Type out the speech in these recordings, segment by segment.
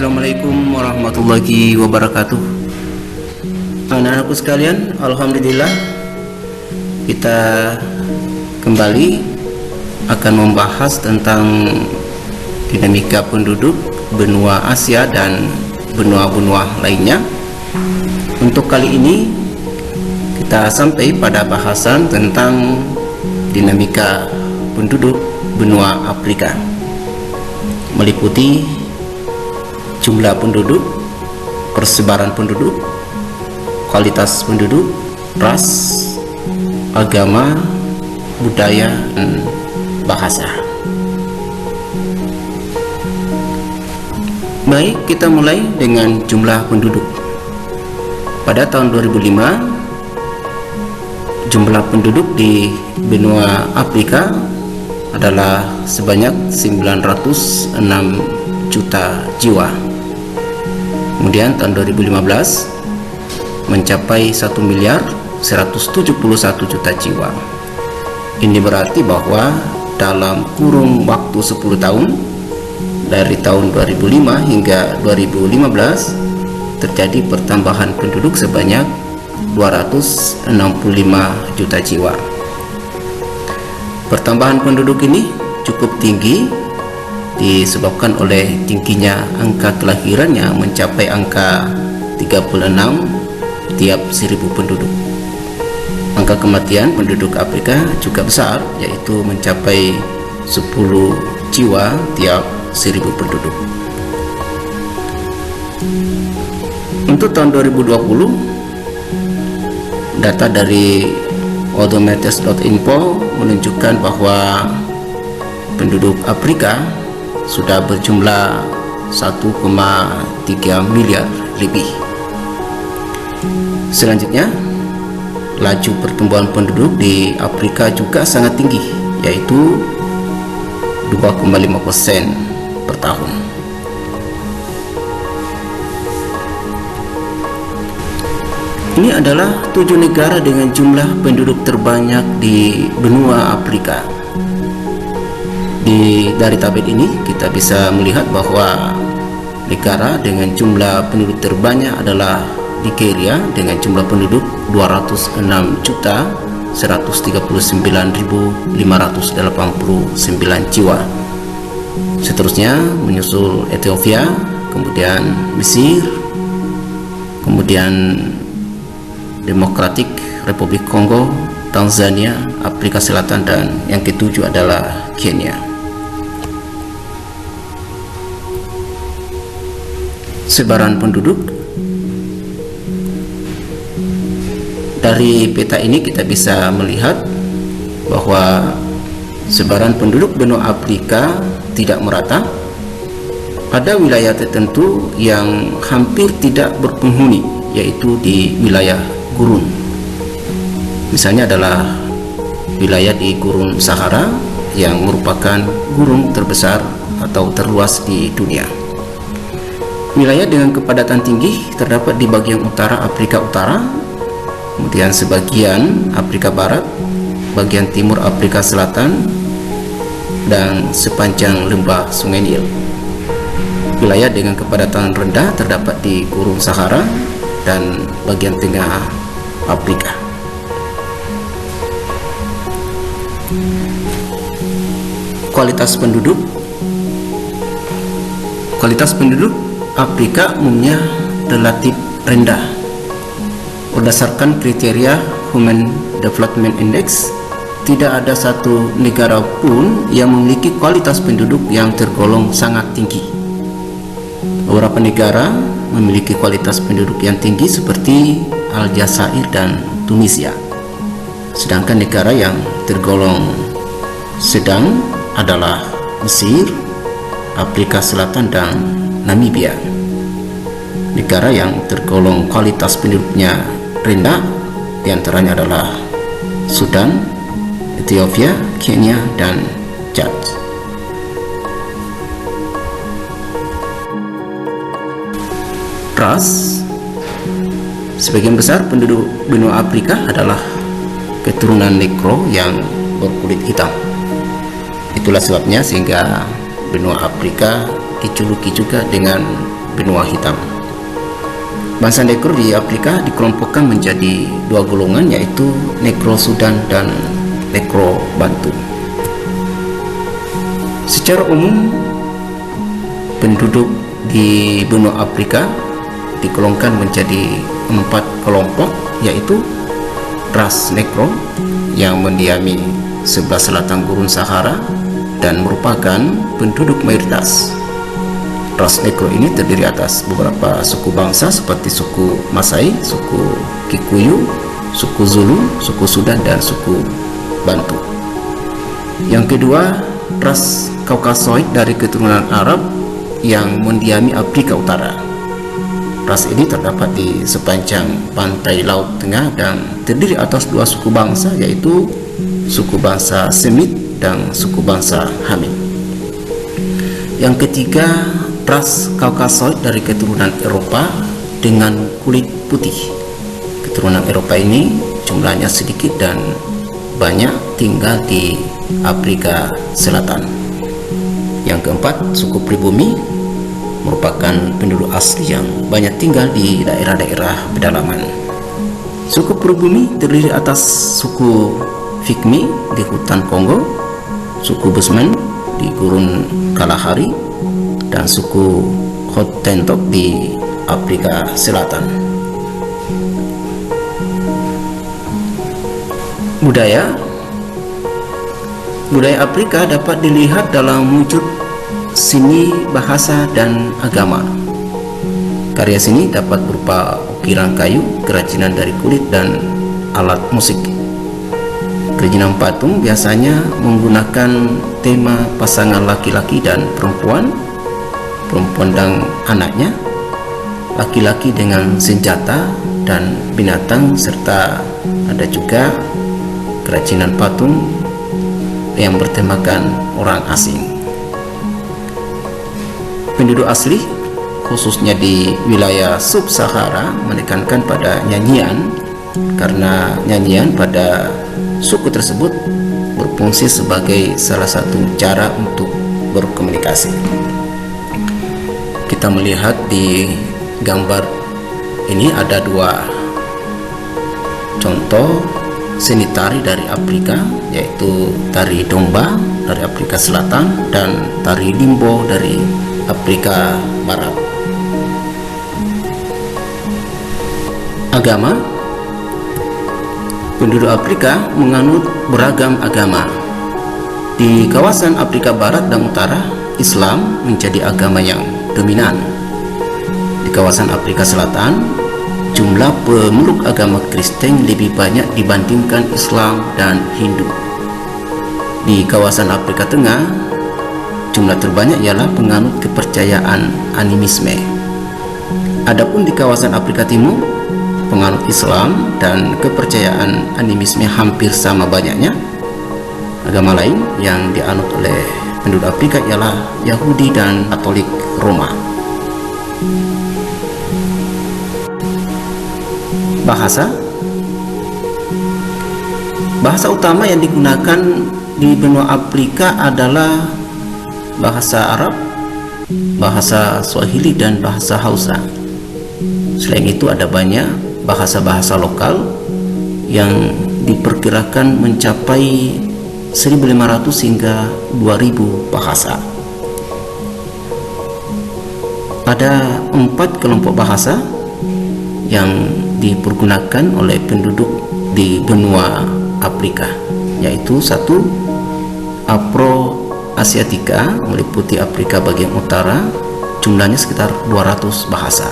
Assalamualaikum warahmatullahi wabarakatuh. Anak-anakku sekalian, alhamdulillah kita kembali akan membahas tentang dinamika penduduk benua Asia dan benua-benua lainnya. Untuk kali ini kita sampai pada bahasan tentang dinamika penduduk benua Afrika, meliputi jumlah penduduk, persebaran penduduk, kualitas penduduk, ras, agama, budaya, dan bahasa. Baik, kita mulai dengan jumlah penduduk. Pada tahun 2005, jumlah penduduk di benua Afrika adalah sebanyak 906 juta jiwa. Kemudian tahun 2015 mencapai 1.171 juta jiwa. Ini berarti bahwa dalam kurun waktu 10 tahun, dari tahun 2005 hingga 2015, terjadi pertambahan penduduk sebanyak 265 juta jiwa. Pertambahan penduduk ini cukup tinggi disebabkan oleh tingginya angka kelahiran yang mencapai angka 36 tiap 1000 penduduk. Angka kematian penduduk Afrika juga besar, yaitu mencapai 10 jiwa tiap 1000 penduduk. Untuk tahun 2020, data dari odometer.info menunjukkan bahwa penduduk Afrika sudah berjumlah 1,3 miliar lebih. Selanjutnya, laju pertumbuhan penduduk di Afrika juga sangat tinggi, yaitu 2,5% per tahun. Ini adalah 7 negara dengan jumlah penduduk terbanyak di benua Afrika. Dari tabel ini kita bisa melihat bahwa negara dengan jumlah penduduk terbanyak adalah Nigeria dengan jumlah penduduk 206.139.589 jiwa. Seterusnya menyusul Ethiopia, kemudian Mesir, kemudian Demokratik Republik Kongo, Tanzania, Afrika Selatan, dan yang ketujuh adalah Kenya. Sebaran penduduk. Dari peta ini kita bisa melihat bahwa sebaran penduduk benua Afrika tidak merata. Ada wilayah tertentu yang hampir tidak berpenghuni, yaitu di wilayah gurun. Misalnya adalah wilayah di Gurun Sahara yang merupakan gurun terbesar atau terluas di dunia. Wilayah dengan kepadatan tinggi terdapat di bagian utara Afrika Utara, kemudian sebagian Afrika Barat, bagian timur Afrika Selatan, dan sepanjang lembah Sungai Nil. Wilayah dengan kepadatan rendah terdapat di Gurun Sahara dan bagian tengah Afrika. Kualitas penduduk. Kualitas penduduk Afrika umumnya relatif rendah. Berdasarkan kriteria Human Development Index, tidak ada satu negara pun yang memiliki kualitas penduduk yang tergolong sangat tinggi. Beberapa negara memiliki kualitas penduduk yang tinggi seperti Aljazair dan Tunisia. Sedangkan negara yang tergolong sedang adalah Mesir, Afrika Selatan, dan Namibia. Negara yang tergolong kualitas penduduknya rendah diantaranya adalah Sudan, Ethiopia, Kenya, dan Chad. Ras. Sebagian besar penduduk benua Afrika adalah keturunan Negro yang berkulit hitam. Itulah sebabnya sehingga benua Afrika dijuluki juga dengan benua hitam. Bangsa Negro di Afrika dikelompokkan menjadi dua golongan, yaitu Negro Sudan dan Negro Bantu. Secara umum, penduduk di benua Afrika digolongkan menjadi 4 kelompok, yaitu ras Negro yang mendiami sebelah selatan Gurun Sahara dan merupakan penduduk mayoritas. Ras Negro ini terdiri atas beberapa suku bangsa seperti suku Masai, suku Kikuyu, suku Zulu, suku Sudan, dan suku Bantu. Yang kedua, ras Kaukasoid dari keturunan Arab yang mendiami Afrika Utara. Ras ini terdapat di sepanjang pantai Laut Tengah dan terdiri atas 2 suku bangsa, yaitu suku bangsa Semit dan suku bangsa Hamid. Yang ketiga, ras Kaukasoid dari keturunan Eropa dengan kulit putih. Keturunan Eropa ini jumlahnya sedikit dan banyak tinggal di Afrika Selatan. Yang keempat, suku pribumi merupakan penduduk asli yang banyak tinggal di daerah-daerah pedalaman. Suku pribumi terdiri atas suku Fikmi di hutan Kongo, suku Busman di Gurun Kalahari, dan suku Hottentot di Afrika Selatan. Budaya Afrika dapat dilihat dalam wujud seni, bahasa, dan agama. Karya seni dapat berupa ukiran kayu, kerajinan dari kulit, dan alat musik. Kerajinan patung biasanya menggunakan tema pasangan laki-laki dan perempuan dan anaknya, laki-laki dengan senjata dan binatang, serta ada juga kerajinan patung yang bertemakan orang asing. Penduduk asli, khususnya di wilayah sub-Sahara, menekankan pada nyanyian karena nyanyian pada suku tersebut berfungsi sebagai salah satu cara untuk berkomunikasi. Kita melihat di gambar ini ada 2 contoh seni tari dari Afrika, yaitu tari domba dari Afrika Selatan dan tari limbo dari Afrika Barat. Agama, penduduk Afrika menganut beragam agama. Di kawasan Afrika Barat dan Utara, Islam menjadi agama yang dominan. Di kawasan Afrika Selatan, jumlah pemeluk agama Kristen lebih banyak dibandingkan Islam dan Hindu. Di kawasan Afrika Tengah, jumlah terbanyak ialah penganut kepercayaan animisme. Adapun di kawasan Afrika Timur, penganut Islam dan kepercayaan animisme hampir sama banyaknya. Agama lain yang dianut oleh penduduk Afrika ialah Yahudi dan Katolik Roma. Bahasa utama yang digunakan di benua Afrika adalah bahasa Arab, bahasa Swahili, dan bahasa Hausa. Selain itu ada banyak bahasa-bahasa lokal yang diperkirakan mencapai 1.500 hingga 2.000 bahasa. Ada 4 kelompok bahasa yang dipergunakan oleh penduduk di benua Afrika, yaitu 1. Afro-Asiatika meliputi Afrika bagian utara, jumlahnya sekitar 200 bahasa.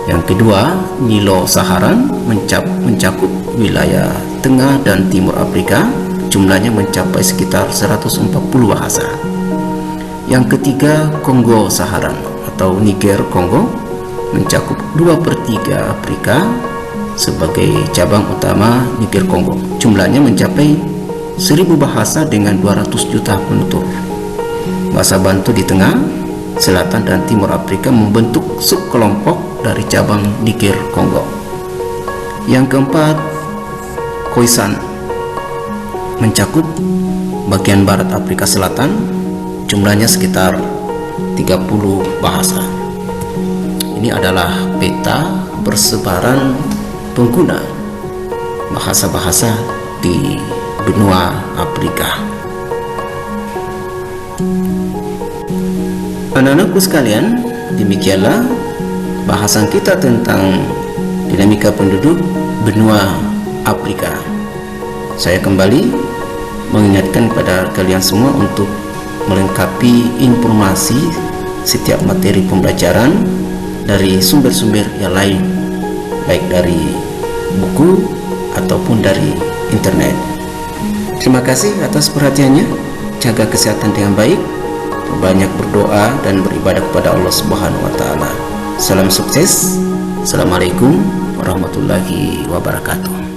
Yang kedua, Nilo-Saharan mencakup wilayah tengah dan timur Afrika, jumlahnya mencapai sekitar 140 bahasa. Yang ketiga, Kongo-Saharan atau Niger-Kongo mencakup 2/3 Afrika sebagai cabang utama Niger-Kongo, jumlahnya mencapai 1.000 bahasa dengan 200 juta penutur. Bahasa Bantu di tengah, selatan, dan timur Afrika membentuk subkelompok dari cabang Niger-Kongo. Yang keempat, Khoisan mencakup bagian barat Afrika Selatan, jumlahnya sekitar 30 bahasa. Ini adalah peta persebaran pengguna bahasa-bahasa di benua Afrika. Anak-anakku sekalian, demikianlah bahasan kita tentang dinamika penduduk benua Afrika. Saya kembali mengingatkan kepada kalian semua untuk melengkapi informasi setiap materi pembelajaran dari sumber-sumber yang lain, baik dari buku ataupun dari internet. Terima kasih atas perhatiannya. Jaga kesehatan dengan baik, banyak berdoa dan beribadah kepada Allah Subhanahu wa taala. Salam sukses. Assalamualaikum warahmatullahi wabarakatuh.